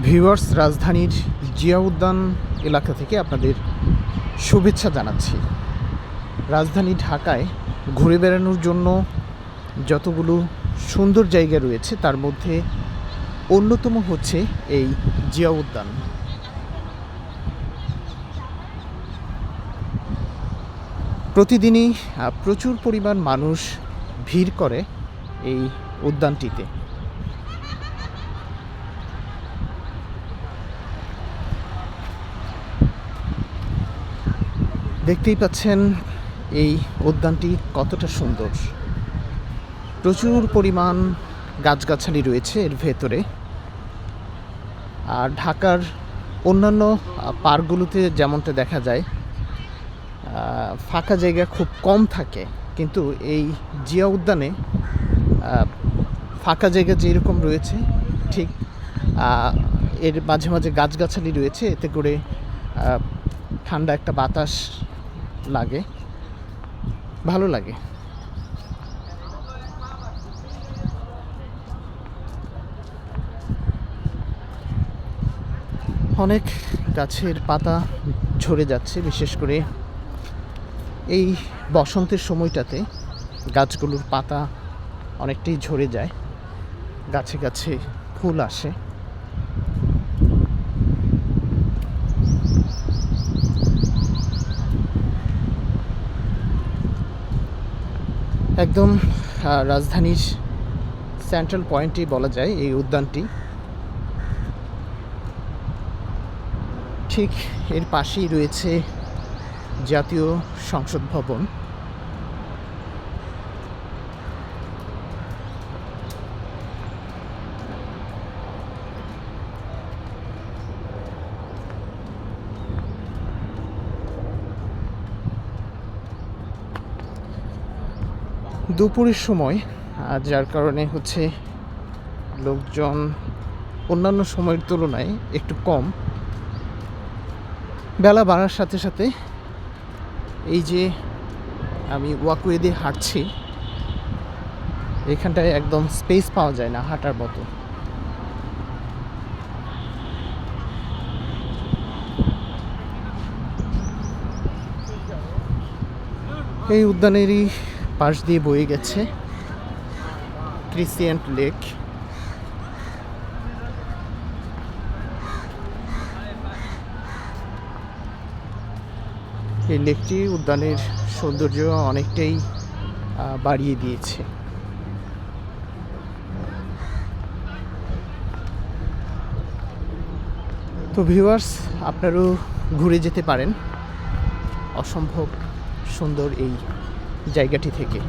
Viewers, রাজধানীর জিয়া উদ্যান এলাকা থেকে আপনাদের শুভেচ্ছা জানাচ্ছি। রাজধানী ঢাকায় ঘুরে বেড়ানোর জন্য যতগুলো সুন্দর জায়গা রয়েছে তার মধ্যে অন্যতম হচ্ছে এই জিয়া উদ্যান। প্রতিদিনই প্রচুর পরিমাণ মানুষ ভিড় করে এই উদ্যানটিতে। দেখতেই পাচ্ছেন এই উদ্যানটি কতটা সুন্দর। প্রচুর পরিমাণ গাছগাছালি রয়েছে এর ভেতরে। আর ঢাকার অন্যান্য পার্কগুলোতে যেমনটা দেখা যায় ফাঁকা জায়গা খুব কম থাকে, কিন্তু এই জিয়া উদ্যানে ফাঁকা জায়গা যেরকম রয়েছে ঠিক এর মাঝে মাঝে গাছগাছালি রয়েছে, এতে করে ঠান্ডা একটা বাতাস লাগে, ভালো লাগে। অনেক গাছের পাতা ঝরে যাচ্ছে, বিশেষ করে এই বসন্তের সময়টাতে গাছগুলোর পাতা অনেকটাই ঝরে যায়, গাছে গাছে ফুল আসে। একদম রাজধানীর সেন্ট্রাল পয়েন্টেই বলা যায় এই উদ্যানটি। ঠিক এর পাশেই রয়েছে জাতীয় সংসদ ভবন। দুপুরের সময়, যার কারণে হচ্ছে লোকজন অন্যান্য সময়ের তুলনায় একটু কম। বেলা বাড়ার সাথে সাথে এই যে আমি ওয়াকওয়ে দিয়ে হাঁটছি, এখানটায় একদম স্পেস পাওয়া যায় না হাঁটার মতো। এই উদ্যানেরই পাশ দিয়ে বয়ে গেছে ক্রিসিয়েন্ট লেক। এই লেকটি উদ্যানের সৌন্দর্য অনেকটাই বাড়িয়ে দিয়েছে। তো ভিউয়ার্স, আপনারাও ঘুরে যেতে পারেন অসম্ভব সুন্দর এই জায়গাটি থেকে।